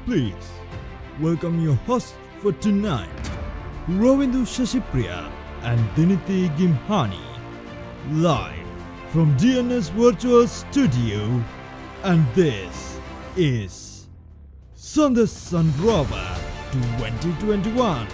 Please welcome your hosts for tonight, Ravindu Shashipriya and Diniti Gimhani, live from DNS Virtual Studio, and this is Sunday Sunrava 2021.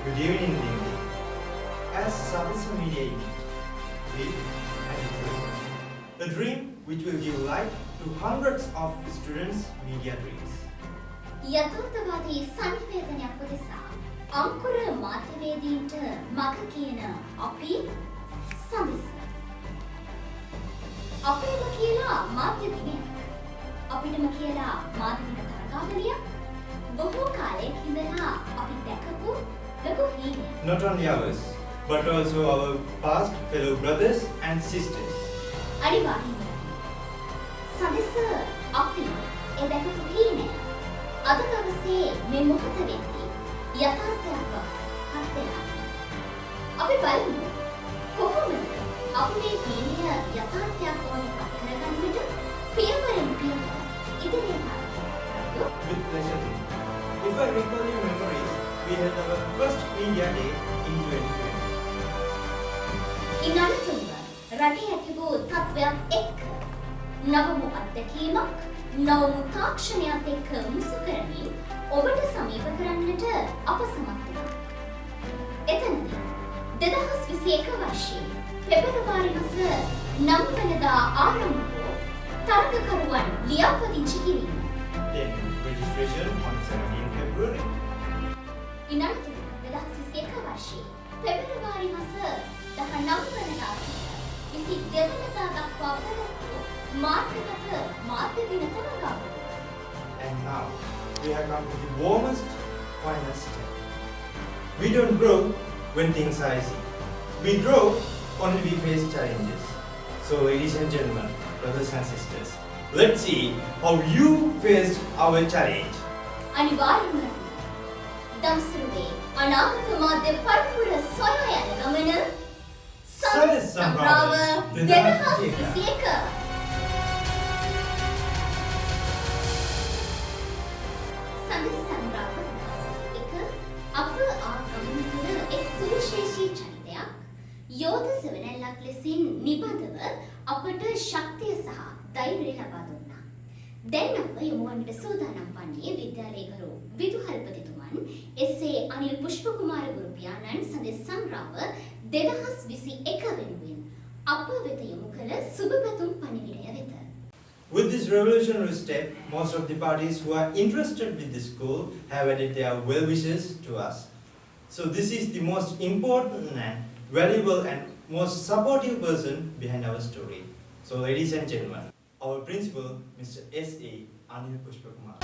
Good evening, Dingy. As Sabisa Media Inc., we and a dream which will give life to hundreds of students' media dreams. යථාර්ථවාදී සංවේදනයක් උදෙසා අංකුර මාධ්‍යවේදීන්ට මග කියන අපි සමිස. අපේම කියලා මාධ්‍ය දිනයක්. අපිටම කියලා මාධ්‍ය දින තරගාවලියක්. බොහෝ කාලයක ඉඳලා අපි දැකපු ලොකු හීනයක්. Not only ours, but also our past fellow brothers and sisters. අනිවාර්යයෙන්ම. සමිස අපි ඒ දැකපු හීනය අද දවසේ මේ මොහොත වෙද්දී යථාර්ථයක් බවට පත් වෙලා. අපි බලමු කොහොමද අපි මේ හීනය යථාර්ථයක් වගේ පත් කරගන්නට පියවරෙන් පියවර ඉදිරියට යනවා. With pleasure. If I recall your memories, we had our first media day in 2020. ඉන් අනතුරුව රටේ ඇතිවූ තත්ත්වයක් එක්ක නවමු අත්දැකීමක් නවමු තාක්ෂණයත් එක්ක මුසු කරමින් ඔබට සමීප කරන්නට අප සමත් වුණා. එතනදී 2021 වර්ෂයේ පෙබරවාරි මාස 9 වෙනිදා ආරම්භ වූ තරගකරුවන් ලියාපදිංචි කිරීම. Then registration on 17 February. ඉන් අනතුරුව 2021 වර්ෂයේ පෙබරවාරි මාස 19 වෙනිදා සිට 22 වෙනිදා දක්වා පැවැත්වූ මාර්ගගත මාධ්‍ය දින තරගාවලිය. And now we have come to the warmest final step. We don't grow when things are easy. We grow only we face challenges. So ladies and gentlemen, brothers and sisters, let's see how you faced our challenge. අනිවාර්යයෙන්ම දම්සරුවේ අනාගත මාධ්‍ය පරපුර සොයා යන ගමන සඳ සම්භාව 2021 සඳ සම්භාව 2021 අප ආගමන තුළ එක් සුවිශේෂී චරිතයක් යෝධ සෙවණැල්ලක් ලෙසින් නිබඳව අපට ශක්තිය සහ ධෛර්යය ලබා දුන්නා. දැන් අප යොමු වන්නට සූදානම් වන්නේ විද්‍යාලයේ ගරු විදුහල්පතිතුමන් එස්.ඒ. අනිල් පුෂ්පකුමාර ගුරු පියාණන් සඳ සංග්‍රාම 2021 වෙනුවෙන් අප වෙත යොමු කළ සුබ පැතුම් පණිවිඩය වෙත. With this revolutionary step, most of the parties who are interested with the school have added their well wishes to us. So this is the most important and valuable and most supportive person behind our story. So ladies and gentlemen, our principal, Mr. S.A. Anil Pushpakumar.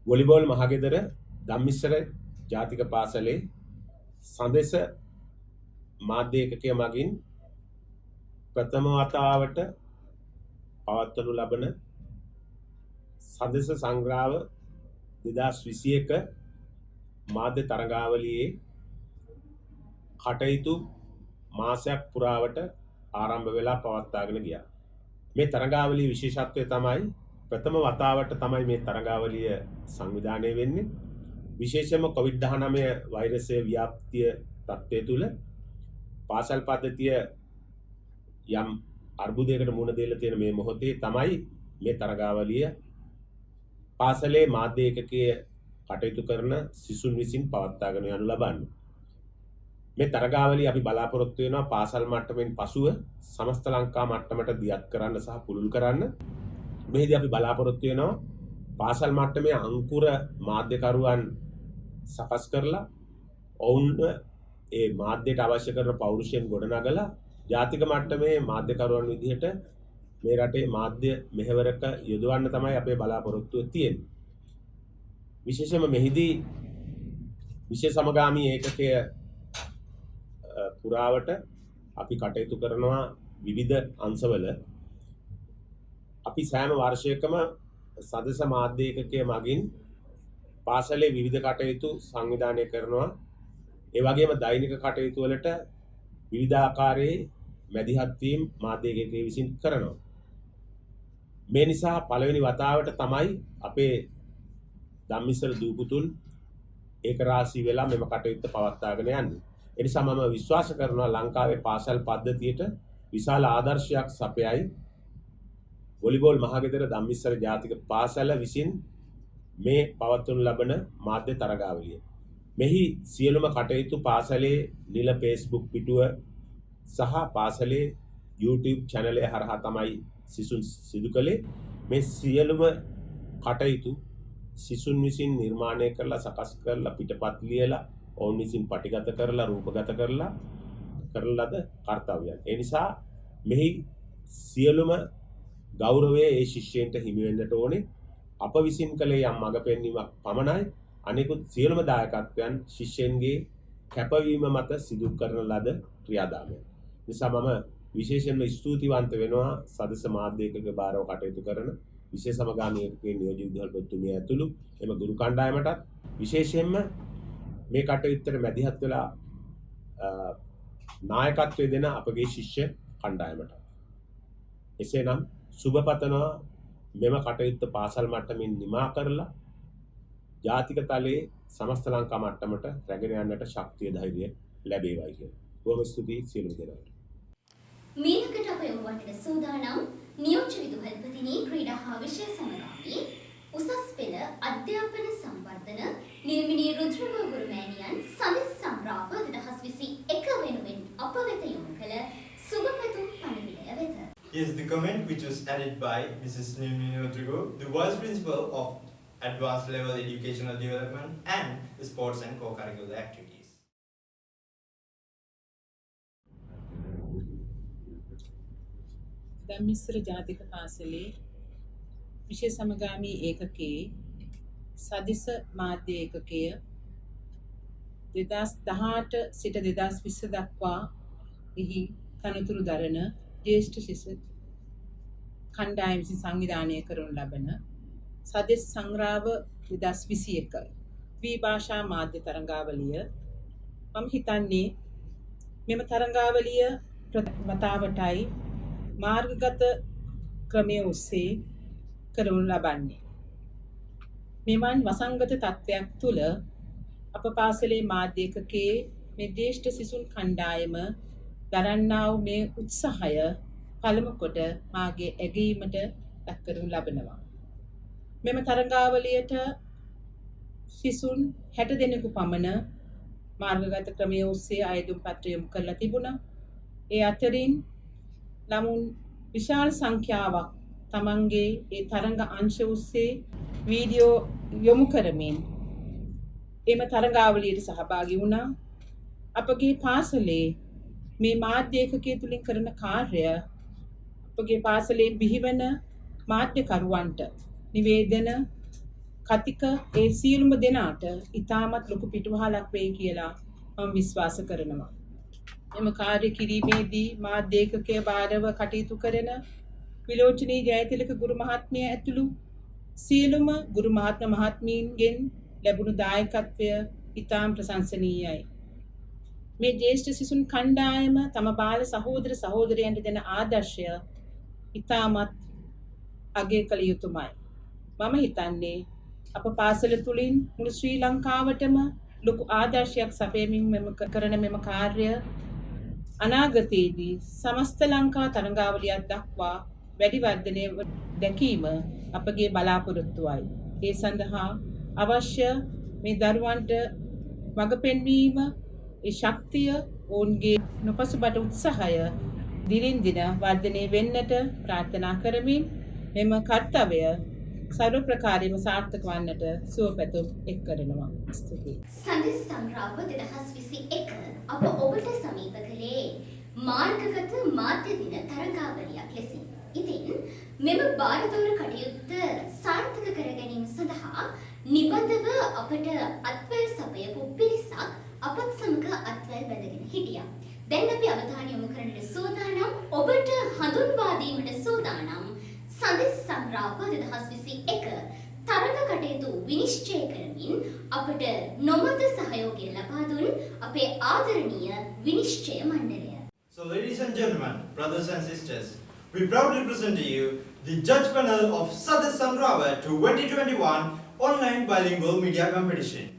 Volleyball Mahagedara Dhammissara ජාතික පාසලේ සඳෙස මාධ්‍ය ඒකකය මගින් ප්‍රථම වතාවට පවත්වනු ලබන සඳෙස සංග්‍රාව 2021 මාධ්‍ය තරගාවලියේ කටයුතු මාසයක් පුරාවට ආරම්භ වෙලා පවත්වාගෙන ගියා. මේ තරගාවලියේ විශේෂත්වය තමයි ප්‍රථම වතාවට තමයි මේ තරගාවලිය සංවිධානය වෙන්නේ. විශේෂයෙන්ම COVID-19 වෛරසයේ ව්‍යාප්තිය තත්ත්වය තුළ පාසල් පද්ධතිය යම් අර්බුදයකට මුහුණ දෙලා තියෙන මේ මොහොතේ තමයි මේ තරගාවලිය පාසලේ මාධ්‍ය ඒකකයේ කටයුතු කරන සිසුන් විසින් පවත්වාගෙන යනු ලබන්නේ. මේ තරගාවලිය අපි බලාපොරොත්තු වෙනවා පාසල් මට්ටමින් පසුව සමස්ත ලංකා මට්ටමට දියත් කරන්න සහ පුළුල් කරන්න. මෙහිදී අපි බලාපොරොත්තු වෙනවා පාසල් මට්ටමේ අංකුර මාධ්‍යකරුවන් සකස් කරලා ඔවුන් ඒ මාධ්‍යයට අවශ්‍ය කරන පෞරුෂයෙන් ගොඩනගලා ජාතික මට්ටමේ මාධ්‍යකරුවන් විදිහට මේ රටේ මාධ්‍ය මෙහෙවරක යොදවන්න තමයි අපේ බලාපොරොත්තුව තියෙන්නේ. විශේෂයෙන්ම මෙහිදී විශේෂ සමගාමී ඒකකය පුරාවට අපි කටයුතු කරනවා විවිධ අංශවල. අපි සෑම වර්ෂයකම සදස මාධ්‍ය ඒකකය මගින් පාසලේ විවිධ කටයුතු සංවිධානය කරනවා. ඒ වගේම දෛනික කටයුතු වලට විවිධාකාරයේ මැදිහත් වීම මාධ්‍ය ඒකකය විසින් කරනවා. මේ නිසා පළවෙනි වතාවට තමයි අපේ ධම්මිස්සර දූපුතුන් ඒක රාශී වෙලා මෙම කටයුත්ත පවත්වාගෙන යන්නේ. ඒ නිසා මම විශ්වාස කරනවා ලංකාවේ පාසල් පද්ධතියට විශාල ආදර්ශයක් සපයයි වොලිබෝල් මහගෙදර ධම්මිස්සර ජාතික පාසල විසින් මේ පවත්වනු ලබන මාධ්‍ය තරගාවලිය. මෙහි සියලුම කටයුතු පාසලේ නිල Facebook පිටුව සහ පාසලේ YouTube channel එක හරහා තමයි සිසුන් සිදු කළේ. මේ සියලුම කටයුතු සිසුන් විසින් නිර්මාණය කරලා සකස් කරලා පිටපත් ලියලා ඔවුන් විසින් පටිගත කරලා රූපගත කරලා කරන ලද කාර්යයන්. ඒ නිසා මෙහි සියලුම ගෞරවය ඒ ශිෂ්‍යයන්ට හිමි වෙන්නට ඕනේ. අප විසින් කළේ යම් මඟ පෙන්වීමක් පමණයි. අනෙකුත් සියලුම දායකත්වයන් ශිෂ්‍යයන්ගේ කැපවීම මත සිදු කරන ලද ක්‍රියාදාමයන්. නිසා මම විශේෂයෙන්ම ස්තුතිවන්ත වෙනවා සදස මාධ්‍ය ඒකක බාරව කටයුතු කරන විශේෂ සමගාමී ඒකකයේ නියෝජ්‍ය විදුහල්පතිතුමිය ඇතුළු එම ගුරු කණ්ඩායමටත් විශේෂයෙන්ම මේ කටයුත්තට මැදිහත් වෙලා නායකත්වය දෙන අපගේ ශිෂ්‍ය කණ්ඩායමට. එසේනම් සුබ පතනවා මෙම කටයුත්ත පාසල් මට්ටමින් නිමා කරලා ජාතික තලයේ සමස්ත ලංකා මට්ටමට රැගෙන යන්නට ශක්තිය ධෛර්යය ලැබේවයි කියලා. බොහොම ස්තුතියි සියලුම දෙනාට. මීළඟට අප යොමු වන්නට සූදානම් නියෝජ්‍ය විදුහල්පතිනි ක්‍රීඩා හා විෂය සමගාමී උසස් පෙළ අධ්‍යාපන සංවර්ධන නිර්මිනී රුද්‍රගෝ ගුරුමෑණියන් සඳ සංග්‍රාම 2021 වෙනුවෙන් අප වෙත යොමු කළ සුබ පැතුම් පණිවිඩය වෙත. Here's the comment which was added by Mrs. Nirmini Rodrigo, the Vice Principal of Advanced Level Educational Development and Sports and Co-Curricular Activities. Dhammissara ජාතික පාසලේ විශේෂ සමගාමී ඒකකයේ සදිස මාධ්‍ය ඒකකය 2018 සිට 2020 දක්වා එහි තනතුරු දරන ජ්‍යෙෂ්ඨ ශිෂ්‍ය කණ්ඩායම විසින් සංවිධානය කරනු ලබන සදෙස් සංග්‍රාව 2021 ද්විභාෂා මාධ්‍ය තරංගාවලිය මම හිතන්නේ මෙම තරංගාවලිය වතාවටයි මාර්ගගත ක්‍රමයේ ඔස්සේ කරනු ලබන්නේ. මෙවන් වසංගත තත්ත්වයක් තුළ අප පාසලේ මාධ්‍ය ඒකකයේ මේ ජ්‍යෙෂ්ඨ සිසුන් කණ්ඩායම දරන්නා වූ මේ උත්සාහය පළමු කොට මාගේ ඇගීමට දක්වනු ලබනවා. මෙම තරංගාවලියට සිසුන් 60 දෙනෙකු පමණ මාර්ගගත ක්‍රමයේ ඔස්සේ අයදුම් පත්‍ර යොමු කරලා තිබුණා. ඒ අතරින් ළමුන් විශාල සංඛ්‍යාවක් තමන්ගේ ඒ තරංග අංශ ඔස්සේ වීඩියෝ යොමු කරමින් එම තරංගාවලියට සහභාගී වුණා. අපගේ පාසලේ මේ මාධ්‍ය ඒකකයේ තුලින් කරන කාර්යය අපගේ පාසලේ බිහිවන මාධ්‍යකරුවන්ට නිවේදන කතික ඒ සියලුම දෙනාට ඉතාමත් ලොකු පිටුවහලක් වෙයි කියලා මම විශ්වාස කරනවා. එම කාර්ය කිරීමේදී මාධ්‍ය ඒකකයේ භාරව කටයුතු කරන විලෝචනී ජයතිලක ගුරු මහත්මිය ඇතුළු සියලුම ගුරු මහත්මීන්ගෙන් ලැබුණු දායකත්වය ඉතාම ප්‍රශංසනීයයි. මේ ජ්‍යෙෂ්ඨ සිසුන් කණ්ඩායම තම බාල සහෝදර සහෝදරයන්ට දෙන ආදර්ශය ඉතාමත් අගය කළ යුතුමයි. මම හිතන්නේ අප පාසල තුලින් මුළු ශ්‍රී ලංකාවටම ලොකු ආදර්ශයක් සපයමින් කරන මෙම කාර්ය අනාගතයේදී සමස්ත ලංකා තරංගාවලියක් දක්වා වැඩි වර්ධනය දැකීම අපගේ බලාපොරොත්තුවයි. ඒ සඳහා අවශ්‍ය මේ දරුවන්ට මඟ පෙන්වීම, ඒ ශක්තිය, ඔවුන්ගේ නොපසුබට උත්සාහය දිනින් දින වර්ධනය වෙන්නට ප්‍රාර්ථනා කරමින් මෙම කර්තව්‍ය සර්ව ප්‍රකාරයෙන්ම සාර්ථක වන්නට සුවපැතුම් එක් කරනවා. ස්තුතියි. සඳෙස් සංග්‍රාව 2021 අප ඔබට සමීප කළේ මාර්ගගත මාධ්‍ය දින තරංගාවලියක් ලෙසින්. ඉතින් මෙම බාරදෝර කටයුත්ත සාර්ථක කර ගැනීම සඳහා නිබඳව අපට අත්වැල් සපයපු පිරිසක් අපත් සමග අත්වැල් බැඳගෙන හිටියා. දැන් අපි අවධානය යොමු කරන්නට සූදානම් ඔබට හඳුන්වා දීමට සූදානම් සඳෙස් සංග්‍රාව 2021 තරඟ කටයුතු විනිශ්චය කරමින් අපට නොමත සහයෝගය ලබා දුන් අපේ ආදරණීය විනිශ්චය මණ්ඩලය. So ladies and gentlemen, brothers and sisters, we proudly present to you the judge panel of Sadesh Sangrava 2021 online bilingual media competition.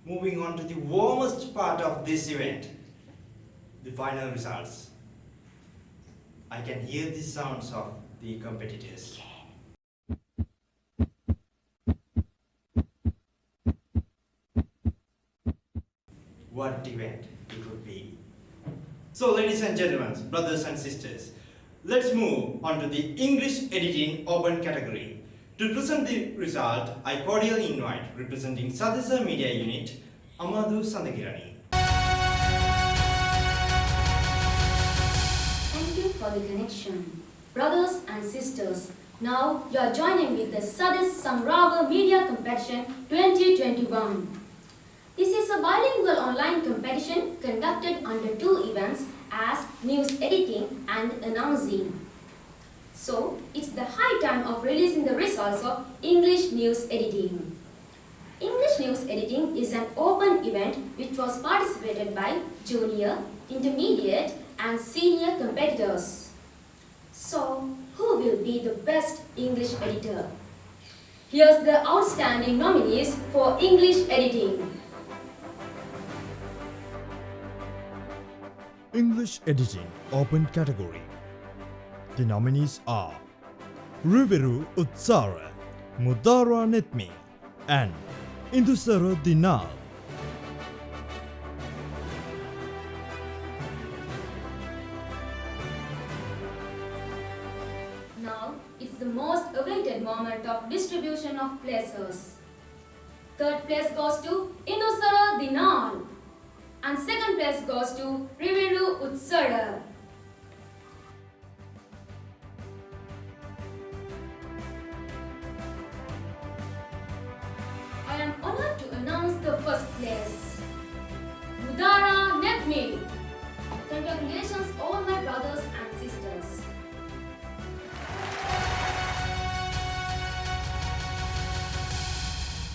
Moving on to the warmest part of this event, the final results. I can hear the sounds of the competitors. What event it would be. So ladies and gentlemen, brothers and sisters, let's move on to the English editing open category. To present the result, I cordially invite representing Sadisa Media Unit, Amadou Sandagirani. Thank you for the connection. Brothers and sisters, now you are joining with the Sadis Sangrava Media Competition 2021. This is a bilingual online competition conducted under two events as news editing and announcing. So, it's the high time of releasing the results of English news editing. English news editing is an open event which was participated by junior, intermediate and senior competitors. So, who will be the best English editor? Here's the outstanding nominees for English editing. English editing open category. The nominees are Ruveru Utsara, Mudara Netmi and Indusara Dinal. Now, it's the most awaited moment of distribution of places. Third place goes to Indusara Dinal. And second place goes to Riviru Utsara. I am honored to announce the first place. Mudara Netmi. Congratulations all my brothers and sisters.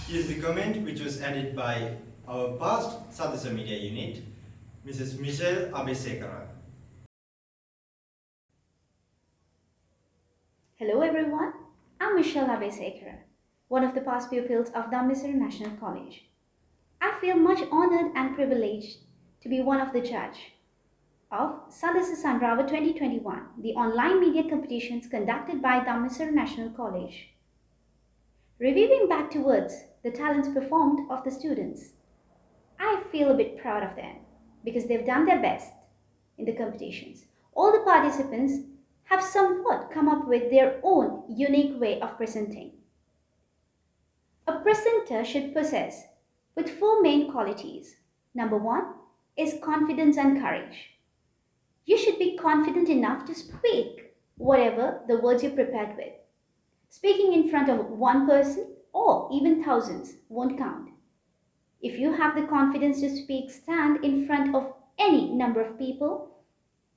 Here's the comment which was added by our past Sadasa Media Unit, Mrs. Michelle Abesekara. Hello everyone, I'm Michelle Abesekara, one of the past pupils of Dhammisara National College. I feel much honored and privileged to be one of the judge of Sadasa Sanrava 2021, the online media competitions conducted by Dhammisara National College. Reviewing back towards the talents performed of the students, I feel a bit proud of them because they've done their best in the competitions. All the participants have somewhat come up with their own unique way of presenting. A presenter should possess with 4 main qualities. Number 1 is confidence and courage. You should be confident enough to speak whatever the words you prepared with. Speaking in front of one person or even thousands won't count. If you have the confidence to speak, stand in front of any number of people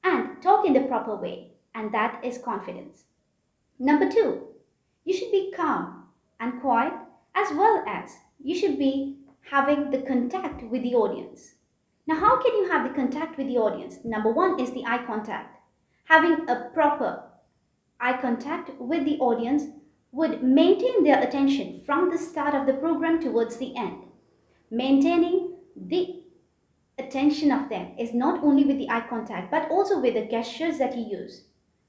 and talk in the proper way, and that is confidence. Number 2, you should be calm and quiet, as well as you should be having the contact with the audience. Now, how can you have the contact with the audience? Number 1 is the eye contact. Having a proper eye contact with the audience would maintain their attention from the start of the program towards the end. Maintaining the attention of them is not only with the eye contact, but also with the gestures that you use,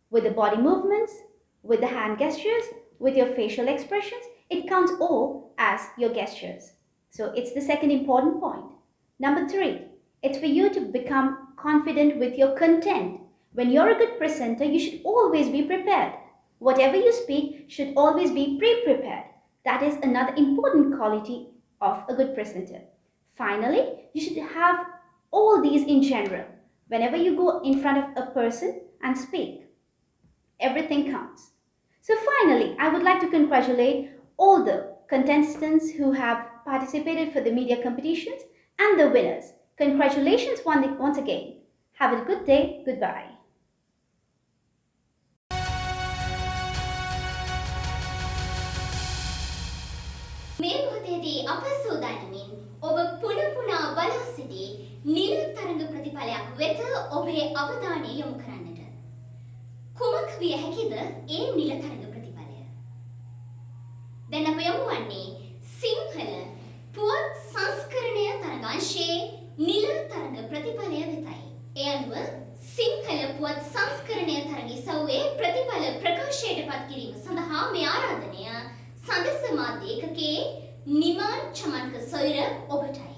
with the body movements, with the hand gestures, with your facial expressions. It counts all as your gestures. So it's the second important point. Number 3, it's for you to become confident with your content. When you're a good presenter, you should always be prepared. Whatever you speak should always be pre-prepared. That is another important quality of a good presenter. Finally, you should have all these in general. Whenever you go in front of a person and speak, everything counts. So finally, I would like to congratulate all the contestants who have participated for the media competitions and the winners. Congratulations once again. Have a good day. Goodbye. මේ මොහොතේදී අප සූදානමින් ඔබ පුන බලා සිටි නිල තරඟ ප්‍රතිඵලයක් වෙත ඔබේ අවධානය යොමු කරන්නට. කුමක් විය හැකිද ඒ නිල තරඟ ප්‍රතිඵලය? දැන් අප යොමු වන්නේ සිංහල පුවත් සංස්කරණය තරඟාංශයේ නිල තරඟ ප්‍රතිඵලය වෙතයි. ඒ අනුව සිංහල පුවත් සංස්කරණය තරගිසව්වේ ප්‍රතිඵල ප්‍රකාශයට පත් කිරීම සඳහා මේ ආරාධනය සඳස මාධ්‍ය ඒකකයේ නිමාන් චමන්ක සොයුර ඔබටයි.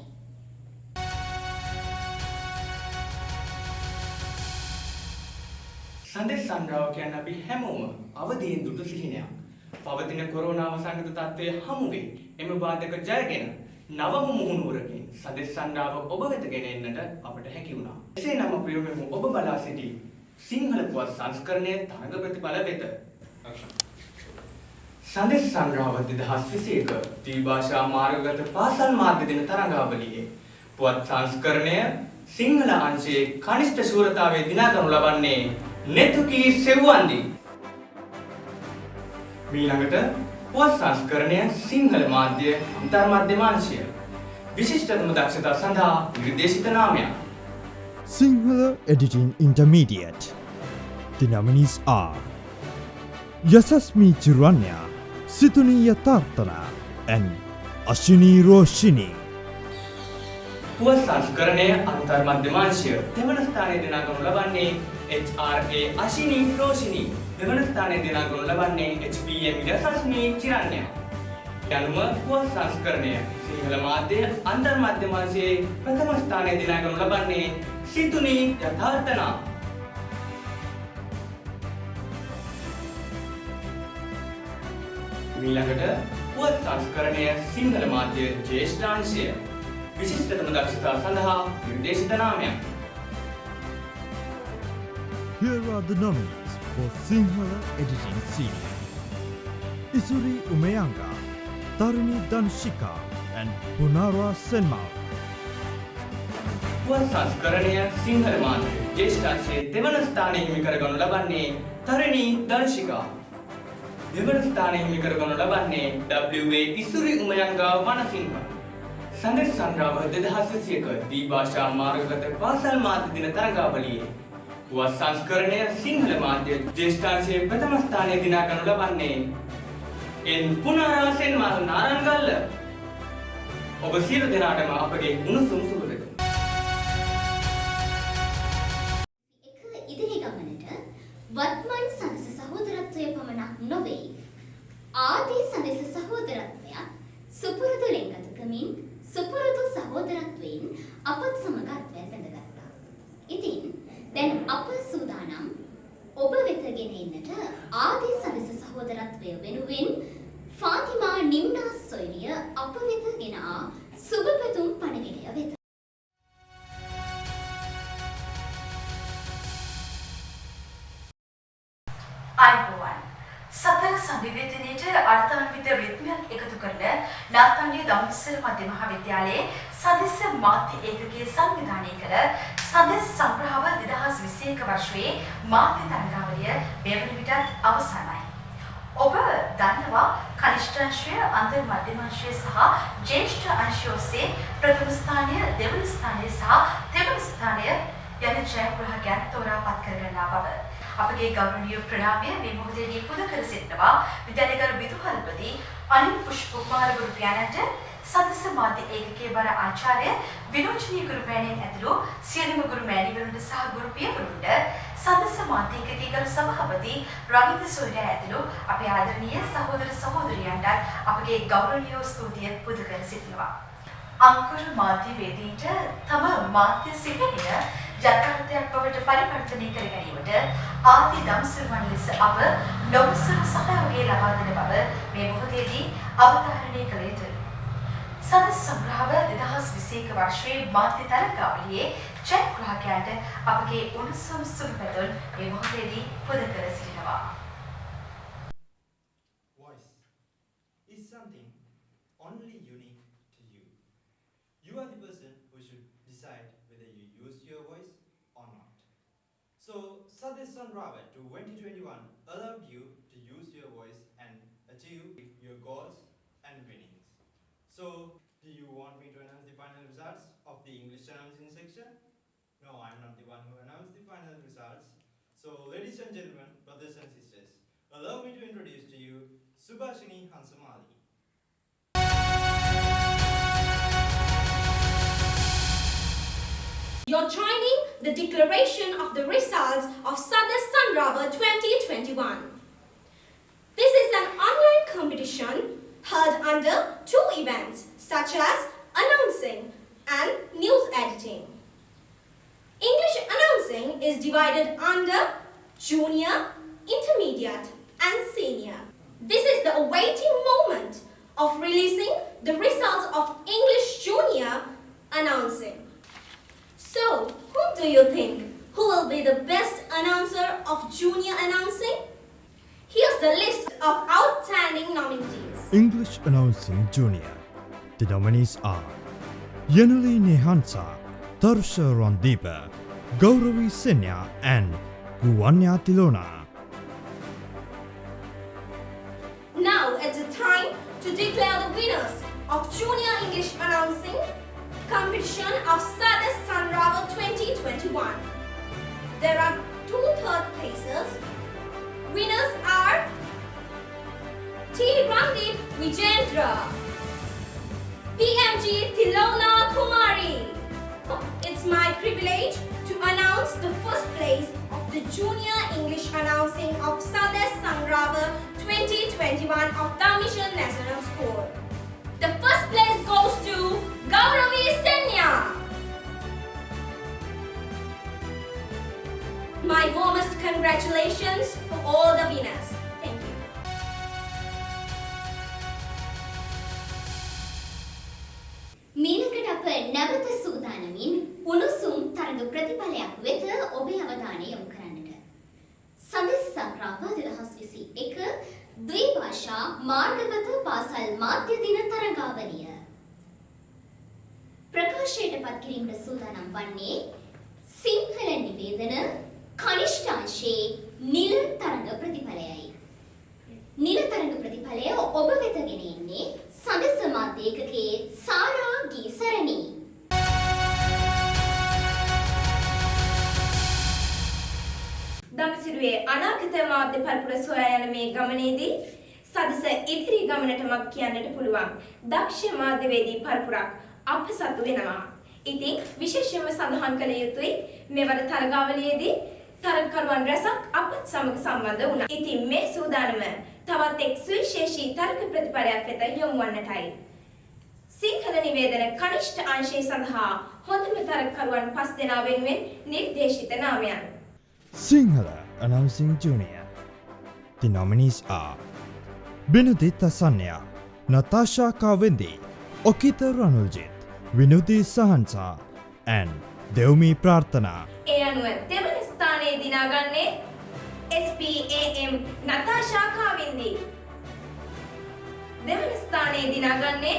සඳෙස් සංරාව කියන්නේ අපි හැමෝම අවදීන් දුටු සිහිනයක්. පවතින කොරෝනා වසංගත තත්ත්වයේ හමුවේ එම බාධක ජයගෙන නවම මුහුණුවරකින් සඳෙස් සංරාව ඔබ වෙත ගෙන එන්නට අපට හැකි වුණා. එසේ නම් අපි යොමු ඔබ බලා සිටි සිංහල පුවත් සංස්කරණයේ තරඟ ප්‍රතිඵල වෙත. සඳෙස් සංරාව 2021 ත්‍රිභාෂා මාර්ගගත පාසල් මාධ්‍ය දින තරඟාවලියේ පුවත් සංස්කරණය සිංහල අංශයේ කනිෂ්ඨ ශූරතාවයේ දිනාගනු ලබන්නේ නෙතුකී සෙව්වන්දි. ඊළඟට පුවත් සංස්කරණය සිංහල මාධ්‍ය අන්තර්මාධ්‍යමාංශය විශිෂ්ටතම දක්ෂතා සඳහා නිර්දේශිත නාමයක්. Sinhala Editing Intermediate. The nominees are Yasasmi Chiranya, Situniya Tartana, and Ashini Roshini. පුවත් සංස්කරණය අන්තර්මාධ්‍යමාංශය දෙවන ස්ථානයේ දිනාගනු ලබන්නේ HRA අශිනී රෝෂිනී. දෙවන ස්ථානයේ දිනාගනු ලබන්නේ HPM යසස්මී චිරන්‍ය. යනුම පුවත් සංස්කරණය සිංහල මාධ්‍ය අන්තර් මධ්‍යම වංශයේ ප්‍රථම ස්ථානය දිනා ගනු ලබන්නේ සිතුනි යථාර්ථනා. ඊළඟට පුවත් සංස්කරණය සිංහල මාධ්‍ය ජ්‍යෙෂ්ඨාංශය විශිෂ්ටතම දක්ෂතා සඳහා නිර්දේශිත නාමයක්. Here are the nominees for Sinhala Editing Senior. Isuri Umayanga, Tarini Danshika and Punara Senmal. පුවත් සංස්කරණය සිංහල මාධ්‍ය ජ්‍යෙෂ්ඨාංශයේ දෙවන ස්ථානය හිමි කරගනු ලබන්නේ තරණී දර්ශිකා. දෙවන ස්ථානය හිමි කරගනු ලබන්නේ W.A. ඉසුරි උමයංගා වනසිංහ. සඳෙස් සංග්‍රාම 2021 ද්විභාෂා මාර්ගගත පාසල් මාධ්‍ය දින තරගාවලියේ පුවත් සංස්කරණය සිංහල මාධ්‍ය ජ්‍යෙෂ්ඨාංශයේ ප්‍රථම ස්ථානය දිනා ගනු ලබන්නේ එන් පුනාරා සෙන්මාල් නාරංගල්ල. ඔබ සියලු දෙනාටම අපගේ උණුසුම් සුබ පැතුම්. එක ඉදිරි ගමනට වත්මන් සනස සහෝදරත්වය පමණක් නොවේ ආදී සනස සහෝදරත්වයක් සුපුරුදු ලෙන්ගතුකමින් සුපුරුදු සහෝදරත්වයෙන් අපත් සමග අත්වැය බැඳගත්තා. ඉතින් දැන් අප සූදානම් ඔබ වෙත ගෙන එන්නට ආදී සනස සහෝදරත්වය වෙනුවෙන් ෆාතිමා නිම්නා සොයුරිය අප වෙත ගෙන ආ සුබ පැතුම් පණිවිඩය වෙත. අයිබෝවන් සතර සංවිධානයේට අර්ථාන්විත රිද්මයක් එකතු කරන නාත්තන්ඩිය දම්මිස්සර මධ්‍ය මහාවිද්‍යාලයේ සදෙස් මාධ්‍ය ඒකකයේ සංවිධානය කළ සදෙස් සංග්‍රහව 2021 වර්ෂයේ මාධ්‍ය තරගාවලිය මේ වන විටත් අවසానයි. ඔබ දන්නවා කනිෂ්ඨ අංශය, අන්තර් මධ්‍යම අංශය සහ ජ්‍යෙෂ්ඨ අංශය ඔස්සේ ප්‍රථම ස්ථානය, දෙවන ස්ථානය සහ තෙවන ස්ථානය යන ජයග්‍රාහකයන් තෝරාපත් කරගන්නා බව අපගේ ගෞරවනීය ප්‍රණාමය මේ මොහොතේදී පුද කර සිටිනවා විද්‍යාලේකරු විදුහල්පති අනිල් පුෂ්පකුමාර ගුරු පියාණන්ට සදස්ස මාධ්‍ය ඒකකයේ බර ආචාර්ය විනෝචනී ගුරු මෑණියන් ඇතුළු සියලුම ගුරු මෑණිවරුන්ට සහ ගුරු පියවරුන්ට සදස්ස මාධ්‍ය ඒකකයේ ගරු සභාපති රවින්ද්‍ර සූර්යා ඇතුළු අපේ ආදරණීය සහෝදර සහෝදරියන්ට අපගේ ගෞරවනීය ස්තුතිය පුද කර සිටිනවා. අංකුර මාධ්‍ය වේදීන්ට තම මාධ්‍ය සිහිනය ජනතාවත්වයක් බවට පරිවර්තනය කර ගැනීමට ආදී දම්සරුවන් ලෙස අප නොවසරු සහයෝගය ලබා දෙන බව මේ මොහොතේදී අවධාරණය කළ යුතුයි. සදස් සංග්‍රහව 2021 වර්ෂයේ මාධ්‍ය තරගාවලියේ ජයග්‍රාහකයන්ට අපගේ උණුසුම් සුබ පැතුම් මේ මොහොතේදී පුද කර සිටිනවා. Voice is something only unique to you. You are the person who should decide whether you use your voice or not. So, Sadesh Sanrawat 2021 allowed you to use your voice and achieve your goals and winnings. So, do you want me to announce the final results of the English announcing section? No, I'm not the one who announced the final results. So, ladies and gentlemen, brothers and sisters, allow me to introduce to you Subhashini Hansamali. You're joining the declaration of the results of Sadesh Sangrava 2021. This is an online competition held under two events such as announcing and news editing. English announcing is divided under junior, intermediate and senior. This is the awaiting moment of releasing the results of English junior announcing. So, who do you think who will be the best announcer of junior announcing? Here's the list of outstanding nominees. English Announcing Junior. The nominees are Yanuli Nehansa, Tarsha Rondeepa, Gauravi Senya and Guvanya Tilona. Now it's the time to declare the winners of Junior English Announcing Competition of Sadesh Sangrava 2021. There are two third places. Winners are T. Randeep Vijendra, PMG Tilona Kumari. It's my privilege to announce the first place of the Junior English Announcing of Sadesh Sangrava 2021 of Damishan National School. my warmest congratulations for all the winners. Thank you. මීළඟට අප නැවත සූදානමින් උණුසුම් තරඟ ප්‍රතිඵලයක් වෙත ඔබේ අවධානය යොමු කරන්නට. සඳස් සංග්‍රාම 2021 ද්විභාෂා මාර්ගගත පාසල් මාධ්‍ය දින තරඟාවලිය. ප්‍රකාශයට පත් කිරීමට සූදානම් වන්නේ සිංහල නිවේදන කනිෂ්ඨාංශයේ නිල තරඟ ප්‍රතිඵලයයි. නිල තරඟ ප්‍රතිඵලය ඔබ වෙත ගෙන එන්නේ සඳස මාධ්‍ය ඒකකයේ සාරා ගීසරණී. දඹසිරුවේ අනාගත මාධ්‍ය පරපුර සොයා යන මේ ගමනේදී සදස ඉදිරි ගමනට මඟ කියන්නට පුළුවන් දක්ෂ මාධ්‍යවේදී පරපුරක් අප සතු වෙනවා. ඉතින් විශේෂයෙන්ම සඳහන් කළ යුතුයි මෙවර තරගාවලියේදී තරගකරුවන් රැසක් අපත් සමග සම්බන්ධ වුණා. ඉතින් මේ සූදානම තවත් එක් සුවිශේෂී තර්ක ප්‍රතිඵලයක් වෙත යොමු වන්නටයි. සිංහල නිවේදන කනිෂ්ඨ අංශය සඳහා හොඳම තරගකරුවන් 5 දෙනා වෙනුවෙන් නිර්දේශිත නාමයන්. Sinhala announcing junior. The nominees are Benedetta Sanya, Natasha Kavendi, Okita Ranuljit, Vinudi Sahansa, and Devmi Prarthana. ඒ අනුව දෙවන ස්ථානයේ දිනාගන්නේ SPAM නතාෂා කාවින්දි. දෙවන ස්ථානයේ දිනාගන්නේ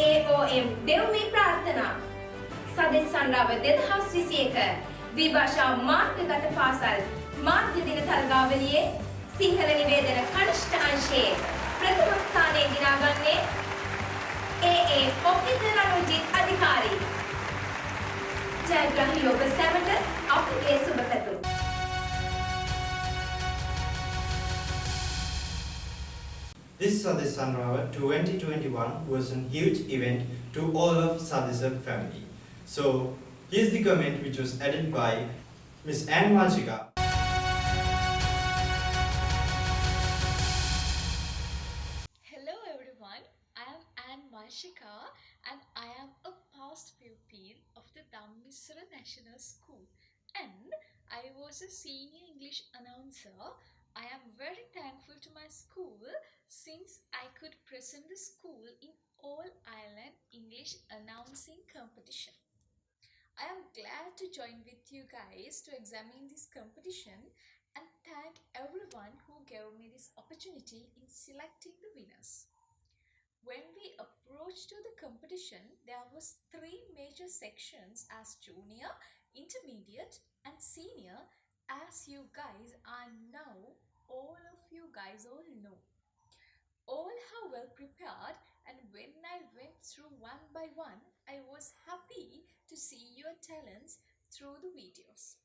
AOM දෙව්මී ප්‍රාර්ථනා. සදෙස් සංරාව 2021 ද්විභාෂා මාර්ගගත පාසල් මාධ්‍ය දින තරගාවලියේ සිංහල නිවේදන කනිෂ්ඨ අංශයේ ප්‍රථම ස්ථානයේ දිනාගන්නේ AA ඔකිත රණුජිත් අධිකාරී. ජයග්‍රහී ඔබ සැමට අපගේ සුබ පැතුම්. This Sadis Sanrava 2021 was a huge event to all of Sadisab family. So here's the comment which was added by Miss Anne Malchika. Hello everyone, I am Anne Malshika and I am a past pupil of the Dhammisara National School and I was a senior English announcer. I am very thankful to my school since I could present the school in All Ireland English announcing competition. I am glad to join with you guys to examine this competition and thank everyone who gave me this opportunity in selecting the winners. When we approached to the competition, there was 3 major sections as junior, intermediate and senior, as you guys are now, all of you guys all know. All are well prepared and when I went through one by one, I was happy to see your talents through the videos.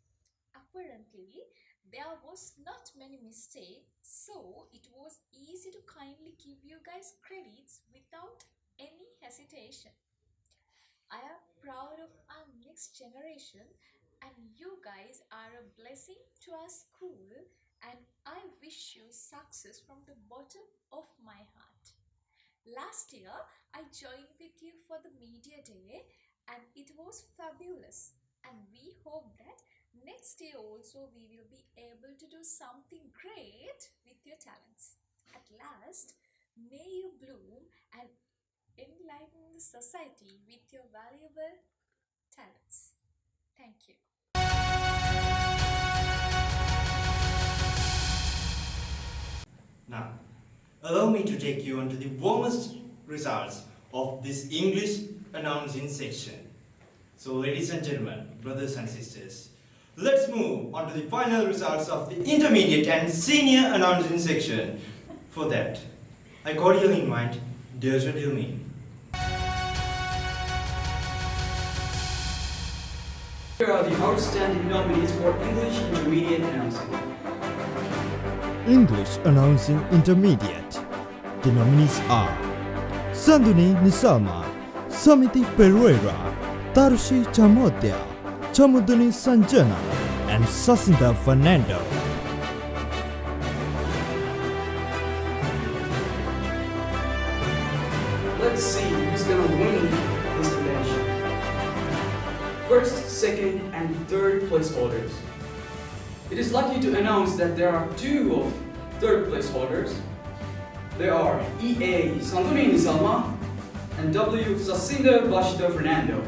Apparently, there was not many mistakes, so it was easy to kindly give you guys credits without any hesitation. I am proud of our next generation and you guys are a blessing to our school and I wish you success from the bottom of my heart. Last year, I joined with you for the media day and it was fabulous and we hope that next year also we will be able to do something great with your talents. At last, may you bloom and enlighten the society with your valuable talents. Thank you. Now, allow me to take you on to the warmest results of this English announcing section. So, ladies and gentlemen, brothers and sisters, let's move on to the final results of the intermediate and senior announcing section. For that, I cordially invite Deirdre Dilmy. Here are the outstanding nominees for English Intermediate Announcing. English Announcing Intermediate. The nominees are Sanduni Nisalma, Samiti Pereira, Tarushi Chamotia, Chamuduni Sanjana, and Sasinda Fernando. Let's see who's gonna win this convention. First, second, and third place holders. It is lucky to announce that there are two of third place holders. They are EA Sanduni Nisalma and W Sacinda Bashita Fernando.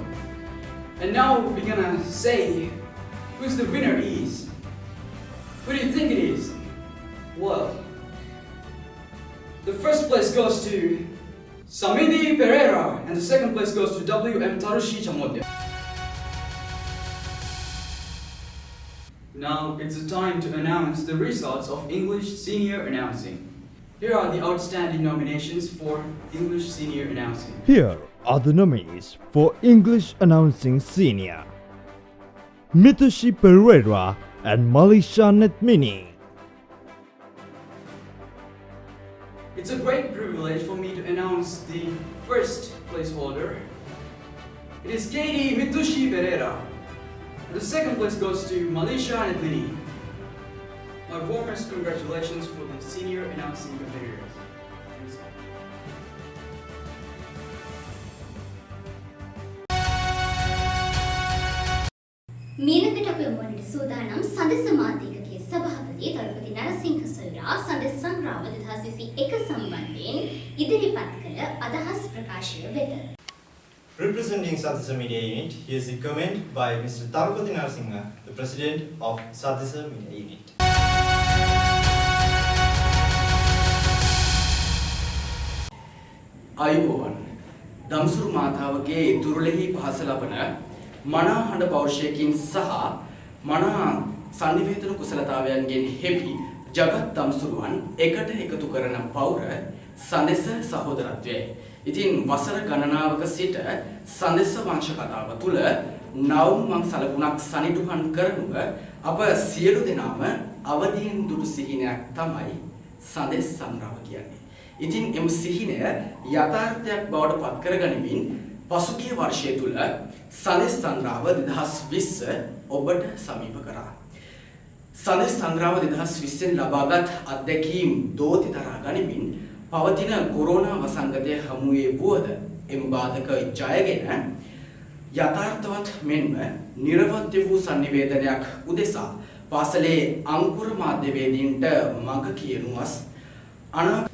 And now we're gonna say who's the winner is. Who do you think it is? Well, the first place goes to Samidi Pereira and the second place goes to WM Tarushi Chamodya. Now it's the time to announce the results of English Senior Announcing. Here are the outstanding nominations for English Senior Announcing. Here are the nominees for English Announcing Senior: Mitushi Pereira and Malisha Netmini. It's a great privilege for me to announce the first place holder. It is Katie Mitushi Pereira. The second place goes to Malisha Netmini. My warmest congratulations for the senior announcing competitors. මීළඟට අප යොමුවන්නට සූදානම් සඳස මාධ්‍යකගේ සභාපති තරුපති නරසිංහ සොයුරා සඳස් සංග්‍රාම 2021 සම්බන්ධයෙන් ඉදිරිපත් කළ අදහස් ප්‍රකාශය වෙත. Representing Sadisa Media Unit, here's a comment by Mr. Tarupati Narasinghe, the president of Sadisa Media Unit. අයිබෝවන් දම්සුරු මාතාවගේ දුරලෙහි පහස ලබන මනා හඬ පෞරුෂයකින් සහ මනා සංනිවේදන කුසලතාවයන්ගෙන් හෙබි ජගත් දම්සුරුවන් එකට එකතු කරන පෞර සඳෙස සහෝදරත්වයයි. ඉතින් වසර ගණනාවක සිට සඳෙස වංශ කතාව තුළ නවුම් මං සලකුණක් සනිටුහන් කරනුව අප සියලු දෙනාම අවදියෙන් දුටු සිහිනයක් තමයි සඳෙස් සංග්‍රාම කියන්නේ. ඉතින් එම සිහිනය යථාර්ථයක් බවට පත් කරගනිමින් පසුගිය වර්ෂය තුල සඳෙස් සංග්‍රාම 2020 ඔබට සමීප කරා. සඳෙස් සංග්‍රාම 2020 න් ලබාගත් අත්දැකීම් දෝති තරා ගනිමින් පවතින කොරෝනා වසංගතය හමුවේ වුවද එම බාධක ජයගෙන යථාර්ථවත් මෙන්ම නිර්වද්‍ය වූ sannivedanayak උදෙසා පාසලේ අංකුර මාධ්‍යවේදීන්ට මඟ කියනුවස්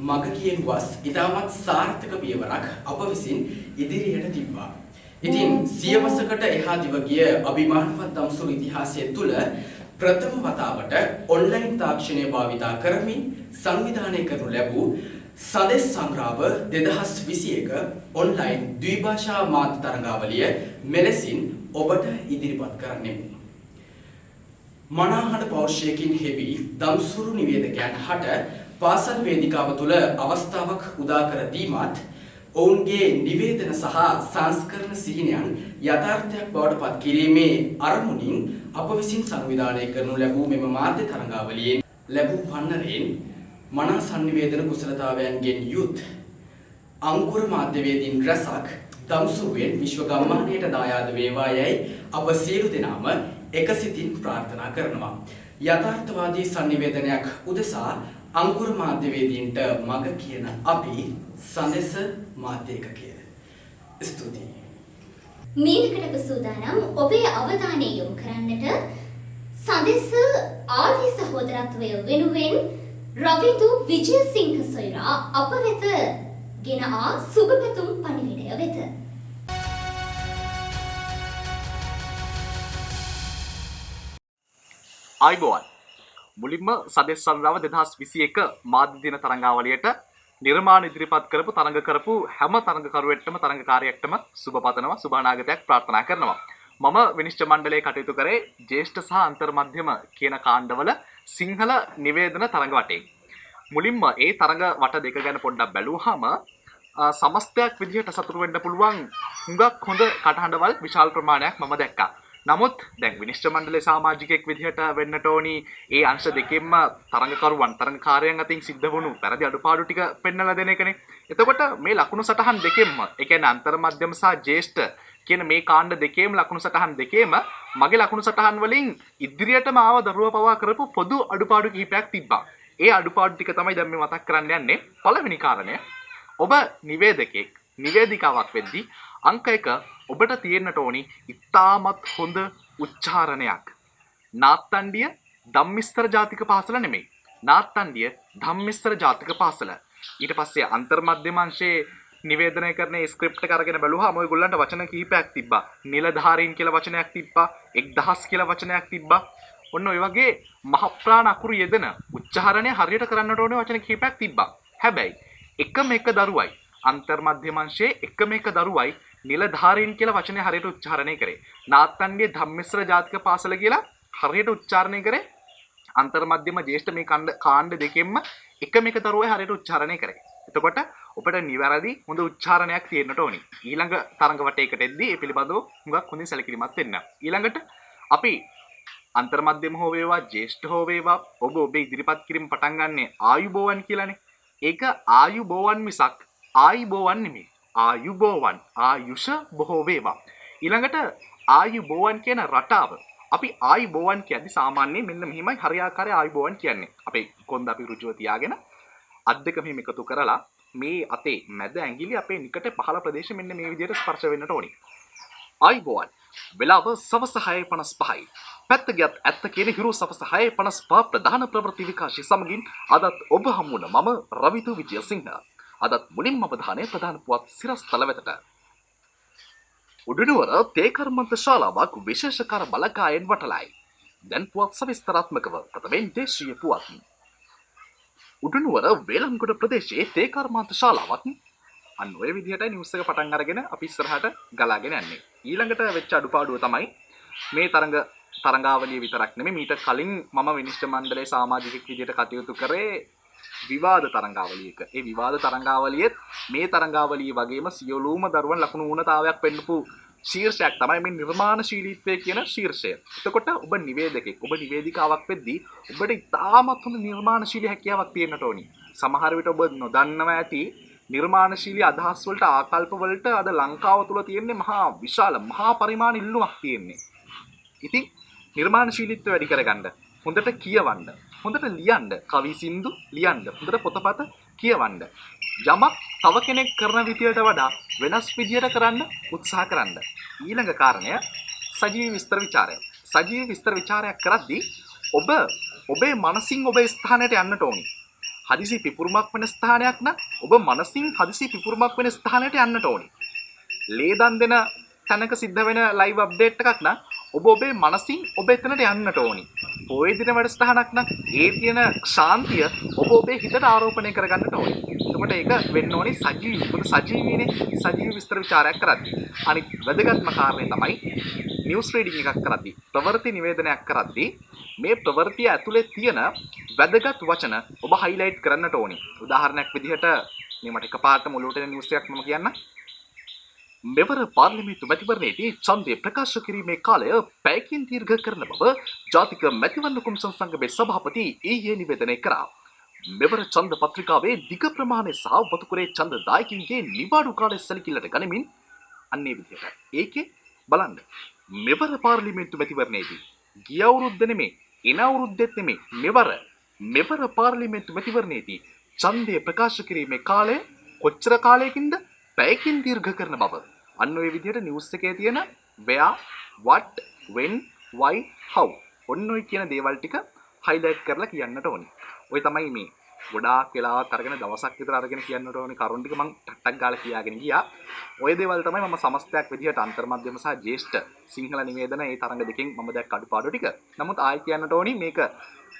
මග කියනුවස් ඉතාමත් සාර්ථක පියවරක් අප විසින් ඉදිරියට තිබ්බා. ඉතින් සියවසකට එහා දිව ගිය අභිමානවත් දම්සුරු ඉතිහාසය තුළ ප්‍රථම වතාවට ඔන්ලයින් තාක්ෂණය භාවිතා කරමින් සංවිධානය කරනු ලැබූ සඳෙස් සංග්‍රාම 2021 ඔන්ලයින් ද්විභාෂා මාධ්‍ය තරඟාවලිය මෙලෙසින් ඔබට ඉදිරිපත් කරන්නෙමු. මනාහඬ පෞරුෂයකින් හෙබි දම්සුරු නිවේදකයන් හට පාසල් වේදිකාව තුළ අවස්ථාවක් උදා කර දීමත් ඔවුන්ගේ නිවේදන සහ සංස්කරණ සිහිනයන් යථාර්ථයක් බවට පත් කිරීමේ අරමුණින් අප විසින් සංවිධානය කරනු ලැබූ මෙම මාධ්‍ය තරඟාවලියෙන් ලැබූ පන්නරයෙන් මනා සංනිවේදන කුසලතාවයන්ගෙන් යුත් අංකුර මාධ්‍යවේදීන් රැසක් දම්සුරුවෙන් විශ්ව ගම්මානයට දායාද වේවා යයි අප සියලු දෙනාම එකසිතින් ප්‍රාර්ථනා කරනවා. යථාර්ථවාදී සංනිවේදනයක් උදෙසා අංකුර මාධ්‍යවේදීන්ට මග කියන අපි සඳෙස මාධ්‍ය ඒකකය. ස්තුතියි. මීළඟට අප සූදානම් ඔබේ අවධානය යොමු කරන්නට සඳෙස ආදී සහෝදරත්වය වෙනුවෙන් රවිදු විජයසිංහ සොයුරා අප වෙත ගෙන ආ සුබ පැතුම් පණිවිඩය වෙත. අයිබෝවන් මුලින්ම සදෙස් සංග්‍රාම 2021 මාධ්‍ය දින තරඟාවලියට නිර්මාණ ඉදිරිපත් කරපු තරඟ කරපු හැම තරඟකරුවෙක්ටම තරඟකාරයෙක්ටම සුබ පතනවා සුබ අනාගතයක් ප්‍රාර්ථනා කරනවා. මම විනිශ්චය මණ්ඩලයේ කටයුතු කරේ ජ්‍යෙෂ්ඨ සහ අන්තර් මධ්‍යම කියන කාණ්ඩවල සිංහල නිවේදන තරඟ වටේ. මුලින්ම ඒ තරඟ වට දෙක ගැන පොඩ්ඩක් බැලුවාම සමස්තයක් විදිහට සතුටු වෙන්න පුළුවන් හුඟක් හොඳ කටහඬවල් විශාල ප්‍රමාණයක් මම දැක්කා. නමුත් දැන් විනිශ්චය මණ්ඩලයේ සමාජිකයෙක් විදිහට වෙන්නට ඕනි ඒ අංශ දෙකෙන්ම තරඟකරුවන් තරඟකාරයන් අතින් සිද්ධ වුණු වැරදි අඩුපාඩු ටික පෙන්වලා දෙන එකනේ. එතකොට මේ ලකුණු සටහන් දෙකෙන්ම ඒ කියන්නේ අන්තර් මධ්‍යම සහ ජ්‍යෙෂ්ඨ කියන මේ කාණ්ඩ දෙකේම ලකුණු සටහන් දෙකේම මගේ ලකුණු සටහන් වලින් ඉදිරියටම ආව දරුවා පවා කරපු පොදු අඩුපාඩු කිහිපයක් තිබ්බා. ඒ අඩුපාඩු ටික තමයි දැන් මේ මතක් කරන්න යන්නේ. පළවෙනි කාරණය ඔබ නිවේදකෙක් නිවේදිකාවක් වෙද්දී අංක 1 ඔබට තියෙන්නට ඕනි ඉතාමත් හොඳ උච්චාරණයක්. නාත්තණ්ඩිය ධම්මිස්තර ජාතික පාසල නෙමෙයි. නාත්තන්ඩිය ධම්මිස්තර ජාතික පාසල. ඊට පස්සේ අන්තර්මධ්‍යම අංශයේ නිවේදනය කරන ස්ක්‍රිප්ට් එක අරගෙන බැලුවාම ඔයගොල්ලන්ට වචන කිහිපයක් තිබ්බා. නිලධාරීන් කියලා වචනයක් තිබ්බා. 1000 කියලා වචනයක් තිබ්බා. ඔන්න ඔය වගේ මහ ප්‍රාණ අකුරු යෙදෙන උච්චාරණය හරියට කරන්නට ඕනේ වචන කිහිපයක් තිබ්බා. හැබැයි එකම එක දරුවයි අන්තර්මධ්‍යම අංශයේ එකම එක දරුවයි නිලධාරීන් කියලා වචනේ හරියට උච්චාරණය කරේ. නාත්තන්ඩිය ධම්මිස්තර ජාතික පාසල කියලා හරියට උච්චාරණය කරේ. අන්තර්මධ්‍යම ජේෂ්ඨ මේ කාණ්ඩ දෙකෙන්ම එකම එක දරුවයි හරියට උච්චාරණය කරේ. එතකොට ඔබට නිවැරදි හොඳ උච්චාරණයක් තියෙන්නට ඕනි. ඊළඟ තරඟ වටයකට එද්දී ඒ පිළිබඳව හුඟක් හොඳින් සැලකිලිමත් වෙන්න. ඊළඟට අපි අන්තර්මධ්‍යම හෝ වේවා ජේෂ්ඨ හෝ වේවා ඔබ ඔබේ ඉදිරිපත් කිරීම පටන් ගන්නෙ ආයුබෝවන් කියලානේ. ඒක ආයුබෝවන් මිසක් ආයුබෝවන් නෙමෙයි. ආයුබෝවන් ආයුෂ බොහෝ වේවා. ඊළඟට ආයුබෝවන් කියන රටාව අපි ආයුබෝවන් කියද්දි සාමාන්‍යයෙන් මෙන්න මෙහිමයි හරියාකාරයි ආයුබෝවන් කියන්නේ. අපේ කොන්ද අපි ඍජුව තියාගෙන අත් දෙක මෙහෙම එකතු කරලා මේ අතේ මැද ඇඟිලි අපේ නිකට පහළ ප්‍රදේශ මෙන්න මේ විදිහට ස්පර්ශ වෙන්නට ඕනි. ආයුබෝවන්. වෙලාව සවස 6:55යි. පැත්ත ගියත් ඇත්ත කියන හිරු සවස 6:55 ප්‍රධාන ප්‍රවෘත්ති විකාශය සමගින් අදත් ඔබ හමු වන මම රවිතු විජයසිංහ. අදත් මුලින්ම අවධානය ප්‍රධාන පුවත් සිරස්තල වෙතට. උඩුනුවර තේකර්මන්ත ශාලාවක් විශේෂකර බලකායෙන් වටලයි. දැන් පුවත් සවිස්තරාත්මකව ප්‍රථමයෙන් දේශීය පුවත්. උඩුනුවර වේලම්ගොඩ ප්‍රදේශයේ තේකර්මාන්ත ශාලාවක් අන්න ඔය විදිහට නිවුස් එක පටන් අරගෙන අපි ඉස්සරහට ගලාගෙන යන්නේ. ඊළඟට වෙච්ච අඩුපාඩුව තමයි මේ තරඟාවලිය විතරක් නෙමෙයි මීට කලින් මම විනිශ්චය මණ්ඩලයේ සමාජිකෙක් විදිහට කටයුතු කරේ විවාද තරඟාවලියක. ඒ විවාද තරඟාවලියෙත් මේ තරඟාවලිය වගේම සියලුම දරුවන් ලකුණු ඌනතාවයක් පෙන්නපු ශීර්ෂයක් තමයි මේ නිර්මාණශීලීත්වය කියන ශීර්ෂය. එතකොට ඔබ නිවේදකෙක්, ඔබ නිවේදිකාවක් වෙද්දී ඔබට ඉතාමත් හොඳ නිර්මාණශීලී හැකියාවක් තියෙන්නට ඕනි. සමහර විට ඔබ නොදන්නවා ඇති නිර්මාණශීලී අදහස් වලට ආකල්ප වලට අද ලංකාව තුල තියෙන්නේ මහා විශාල මහා පරිමාණ ඉල්ලුමක් තියෙන්නේ. ඉතින් නිර්මාණශීලීත්වය වැඩි කරගන්න හොඳට කියවන්න, හොඳට ලියන්න, කවි සින්දු ලියන්න, හොඳට පොතපත කියවන්න. යමක් තව කෙනෙක් කරන විදියට වඩා වෙනස් විදියට කරන්න උත්සාහ කරන්න. ඊළඟ කාරණය සජීවී විස්තර ਵਿਚාරය. සජීවී විස්තර ਵਿਚාරයක් කරද්දී ඔබ ඔබේ මනසින් ඔබේ ස්ථානයට යන්නට ඕනි. හදිසි පිපුරුමක් වෙන ස්ථානයක් නම් ඔබ මනසින් හදිසි පිපුරුමක් වෙන ස්ථානයට යන්නට ඕනි. ලේ දන් දෙන තැනක සිද්ධ වෙන ලයිව් අප්ඩේට් එකක් නම් ඔබ ඔබේ මනසින් ඔබ එතනට යන්නට ඕනි. පොයේ දින වැඩසටහනක් නම් ඒ තියෙන ශාන්තිය ඔබ ඔබේ හිතට ආරෝපණය කරගන්නට ඕනි. එතකොට ඒක වෙන්න ඕනි සජීවීනේ සජීවී විස්තර ਵਿਚාරයක් කරද්දී. අනිත් වැදගත්ම කාරණේ තමයි නිවුස් රීඩින් එකක් කරද්දී, ප්‍රවෘත්ති නිවේදනයක් කරද්දී මේ ප්‍රවෘත්තිය ඇතුලේ තියෙන වැදගත් වචන ඔබ හයිලයිට් කරන්නට ඕනි. උදාහරණයක් විදිහට මේ මට එකපාරටම ඔලුවට එන නිවුස් එකක් මම කියන්න. මෙවර පාර්ලිමේන්තු මැතිවරණයේදී ඡන්දය ප්‍රකාශ කිරීමේ කාලය පැයකින් දීර්ඝ කරන බව ජාතික මැතිවරණ කොමිසම් සංගමේ සභාපති ඊයේ නිවේදනය කරා. මෙවර ඡන්ද පත්‍රිකාවේ දිග ප්‍රමාණය සහ වතුකරේ ඡන්ද දායකින්ගේ නිවාඩු කාලය සැලකිල්ලට ගනිමින් අන්නේ විදිහට. ඒකේ බලන්න මෙවර පාර්ලිමේන්තු මැතිවරණයේදී ගිය අවුරුද්ද නෙමෙයි, එන අවුරුද්දෙත් නෙමෙයි, මෙවර පාර්ලිමේන්තු මැතිවරණයේදී ඡන්දය ප්‍රකාශ කිරීමේ කාලය කොච්චර කාලයකින්ද? පැයකින් දීර්ඝ කරන බව. අන්න ඔය විදිහට නිවුස් එකේ තියෙන where, what, when, why, how ඔන්න ඔය කියන දේවල් ටික highlight කරලා කියන්නට ඕනේ. ඔය තමයි මේ ගොඩාක් වෙලාවක් අරගෙන දවසක් විතර අරගෙන කියන්නට ඕනේ කරුණ ටික මම ටට්ටක් ගාලා කියාගෙන ගියා. ඔය දේවල් තමයි මම සමස්තයක් විදිහට අන්තර්මධ්‍යම සහ ජ්‍යෙෂ්ඨ සිංහල නිවේදන මේ තරඟ දෙකෙන් මම දැක්ක අඩුපාඩු ටික. නමුත් ආයෙ කියන්නට ඕනේ මේක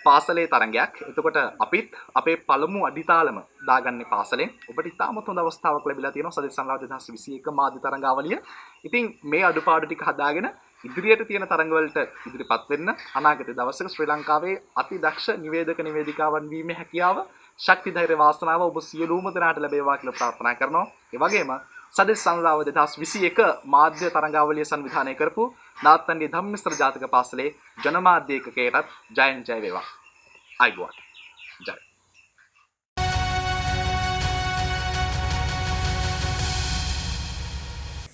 පාසලේ තරඟයක්. එතකොට අපිත් අපේ පළමු අඩිතාලම දාගන්නේ පාසලෙන්. ඔබට ඉතාමත් හොඳ අවස්ථාවක් ලැබිලා තියෙනවා සදෙස් සංරාව 2021 මාධ්‍ය තරඟාවලිය. ඉතින් මේ අඩුපාඩු ටික හදාගෙන ඉදිරියට තියෙන තරඟවලට ඉදිරිපත් වෙන්න අනාගත දවසක ශ්‍රී ලංකාවේ අතිදක්ෂ නිවේදක නිවේදිකාවන් වීමේ හැකියාව, ශක්ති ධෛර්ය වාසනාව ඔබ සියලුම දෙනාට ලැබේවා කියලා ප්‍රාර්ථනා කරනවා. ඒ වගේම සදෙස් සංරාව 2021 මාධ්‍ය තරඟාවලිය සංවිධානය කරපු නාත්තන්ඩිය ධම්මිස්තර ජාතික පාසලේ ජනමාධ්‍ය ඒකකයටත් ජයෙන් ජය වේවා. අයිබෝන්. ජය.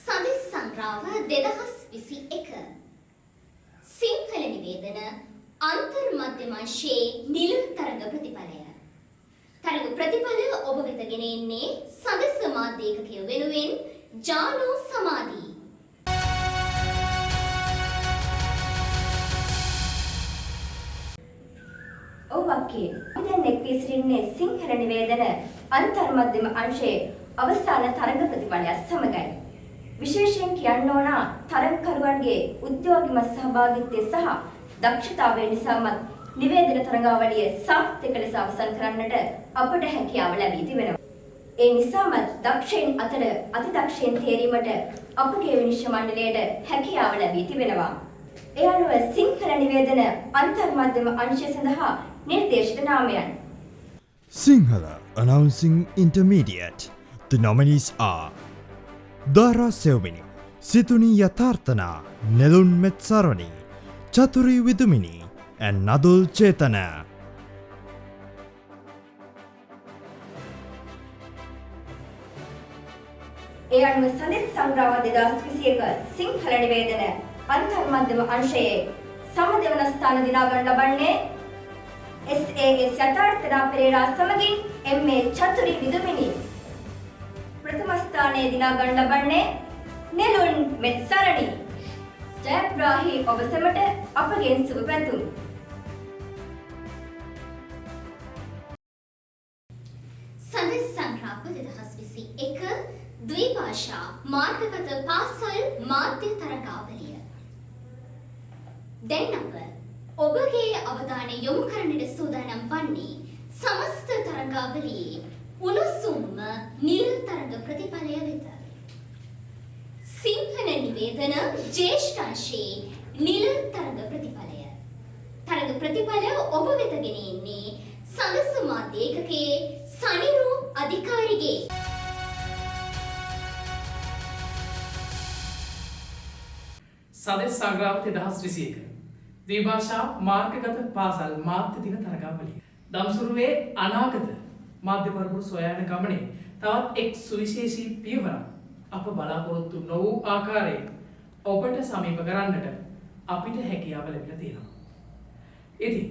සදෙස් සංරාව 2021 සිංහල නිවේදන අන්තර්මධ්‍යමංශයේ නිල තරඟ ප්‍රතිඵලය. තරඟ ප්‍රතිඵල ඔබ වෙත ගෙන එන්නේ සදෙස් මාධ්‍ය ඒකකය වෙනුවෙන් ජානෝ සමාධි. සිටින්නේ සිංහල නිවේදන අන්තර්මධ්‍යම අංශයේ අවසාන තරඟ ප්‍රතිඵලයක් සමගයි. විශේෂයෙන් කියන්න ඕන තරඟකරුවන්ගේ උද්‍යෝගිමත් සහභාගීත්වය සහ දක්ෂතාවය නිසාමත් නිවේදන තරඟාවලිය සාර්ථක ලෙස අවසන් කරන්නට අපට හැකියාව ලැබී තිබෙනවා. ඒ නිසාමත් දක්ෂයින් අතර අතිදක්ෂයින් තේරීමට අපගේ විනිශ්චය මණ්ඩලයට හැකියාව ලැබී තිබෙනවා. ඒ අනුව සිංහල නිවේදන අන්තර්මධ්‍යම අංශය සඳහා නිර්දේශිත නාමයන්. Sinhala announcing intermediate. The nominees are Dara Selvini, Situni Yatharthana, Nelun Metsaroni, Chaturi Vidumini, and Nadul Chetana. ඒ අනුව සදෙස් සංග්‍රාම 2021 සිංහල නිවේදන අන්තර්මධ්‍යම අංශයේ සමදෙවන ස්ථාන දිනා ගන්න ලබන්නේ SAS යථාර්ථනා පෙරේරා සමගින් MA චතුරි විදුමිනි. ප්‍රථම ස්ථානයේ දිනා ගන්න ලබන්නේ නෙළුන් මෙත්සරණි. ජයග්‍රාහී ඔබ සැමට අපගෙන් සුබ පැතුම්. සදෙස් සංග්‍රාම 2021 ද්විභාෂා මාර්ගගත පාසල් මාධ්‍ය තරඟාවලිය. දැන් අප ඔබගේ අවධානය යොමු කරන්නට සූදානම් වන්නේ සමස්ත තරඟාවලියේ උණුසුම්ම නිල තරඟ ප්‍රතිඵලය වෙත. සිංහල නිවේදන ජ්‍යෙෂ්ඨ අංශයේ නිල තරඟ ප්‍රතිඵලය. තරඟ ප්‍රතිඵල ඔබ වෙත ගෙන එන්නේ සදස්ස මාධ්‍ය ඒකකයේ සනිරු අධිකාරිගේ. සදෙස් සංග්‍රාම 2021 ද්විභාෂා මාර්ගගත පාසල් මාධ්‍ය දින තරඟාවලිය. දම්සුරුවේ අනාගත මාධ්‍ය පරපුර සොයා යන ගමනේ තවත් එක් සුවිශේෂී පියවරක් අප බලාපොරොත්තු නොවූ ආකාරයෙන් ඔබට සමීප කරන්නට අපිට හැකියාව ලැබිලා තියෙනවා. ඉතින්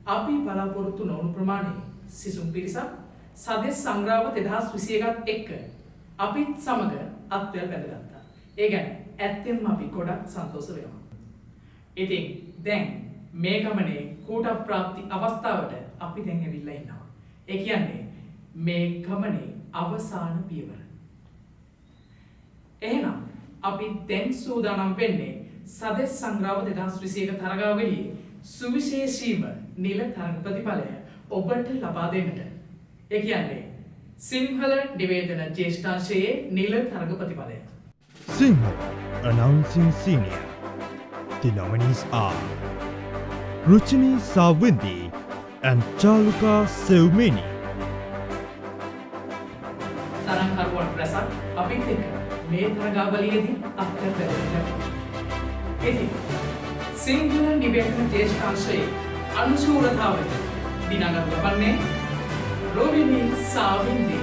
අපි බලාපොරොත්තු නොවුණු ප්‍රමාණයේ සිසුන් පිරිසක් සදෙස් සංග්‍රාම 2021ත් එක්ක අපිත් සමග අත්වැල් බැඳගත්තා. ඒ ගැන ඇත්තෙන්ම අපි ගොඩක් සන්තෝෂ වෙනවා. ඉතින් දැන් මේ ගමනේ කූට ප්‍රාප්ති අවස්ථාවට අපි දැන් ඇවිල්ලා ඉන්නවා. ඒ කියන්නේ මේ ගමනේ අවසාන පියවර. එහෙනම් අපි දැන් සූදානම් වෙන්නේ සදෙස් සංග්‍රාම 2021 තරඟාවලියේ සුවිශේෂීම නිල තරඟ ප්‍රතිඵලය ඔබට ලබා දෙන්නට. ඒ කියන්නේ සිංහල නිවේදන ජ්‍යෙෂ්ඨාංශයේ නිල තරඟ ප්‍රතිඵලය. Sinhala announcing senior. The nominees are Ruchini Savindi and Chaluka Sevmeni. තරඟකරුවන් රැසක් අපිත් එක්ක මේ තරඟාවලියේදී අත්දැක බැලුවා. ඉතින් සිංහල නිවේදන ජ්‍යෙෂ්ඨාංශයේ අනුශූරතාවය දිනගනු ලබන්නේ රොබිනි සාවින්දි.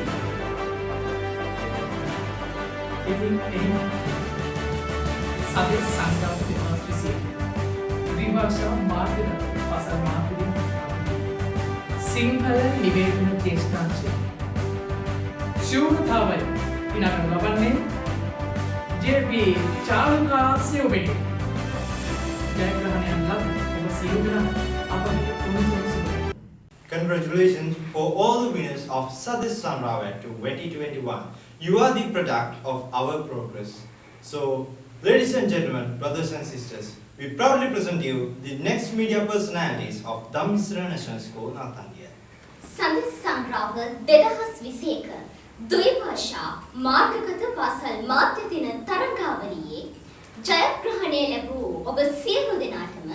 ඉතින් එහෙනම් සදෙස් සංග්‍රාම 2021 ද්විභාෂා මාධ්‍යගත පාසල් මාධ්‍ය දින සිංහල නිවේදන ජ්‍යෙෂ්ඨාංශයේ ශූරතාවය දිනගනු ලබන්නේ JP චාලුකා සිව්බෙඩි. ජයග්‍රහණයන් ලබ ඔබ සියලු දෙනා අපගේ උණුසුම් සුබ. Congratulations for all the winners of Sades Sanrawa 2021. You are the product of our progress. So, ladies and gentlemen, brothers and sisters, we proudly present you the next media personalities of Dhammisara National School, Nathandiya. සදෙස් සංග්‍රාම 2021 ද්විභාෂා මාර්ගගත පාසල් මාධ්‍ය දින තරඟාවලියේ ජයග්‍රහණය ලැබූ ඔබ සියලු දෙනාටම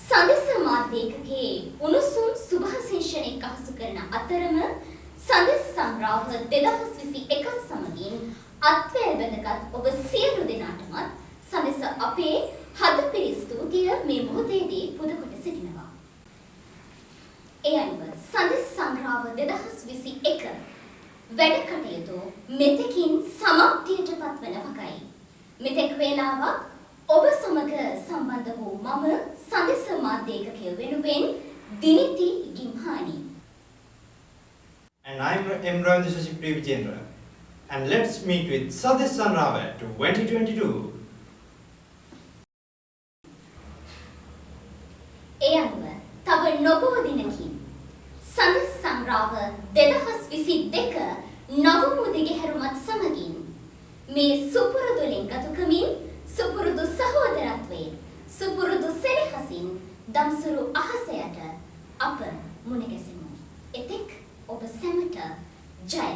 සදෙස් මාධ්‍ය ඒකකයේ උණුසුම් සුභාශිංසනයක් අහසු කරන අතරම සදෙස් සංග්‍රාම 2021 සමගින් අත්වැල් බැඳගත් ඔබ සියලු දෙනාටමත් සදෙස් අපේ හදපිරි ස්තුතිය මේ මොහොතේදී පුද කොට සිටිනවා. ඒ අනුව සදෙස් සංග්‍රාම 2021 වැඩ කටයුතු මෙතෙකින් සමාප්තියට පත්වන වගයි. මෙතෙක් වේලාවක් ඔබ සමග සම්බන්ධ වූ මම සදෙස් මාධ්‍ය ඒකකය වෙනුවෙන් දිනිති ගිම්හානි. And I'm Imran Shashi Vijendra. And let's meet with Sades Sanrawa 2022. ඒ අනුව තව නොබෝ දිනකින් මේ සුපුරුදු ලිංගතුකමින් සුපුරුදු සහෝදරත්වයෙන් සුපුරුදු සෙනෙහසින් දම්සුරු අහසයට අප මුණ ගැසෙමු. එතෙක් ඔබ සැමට ජය.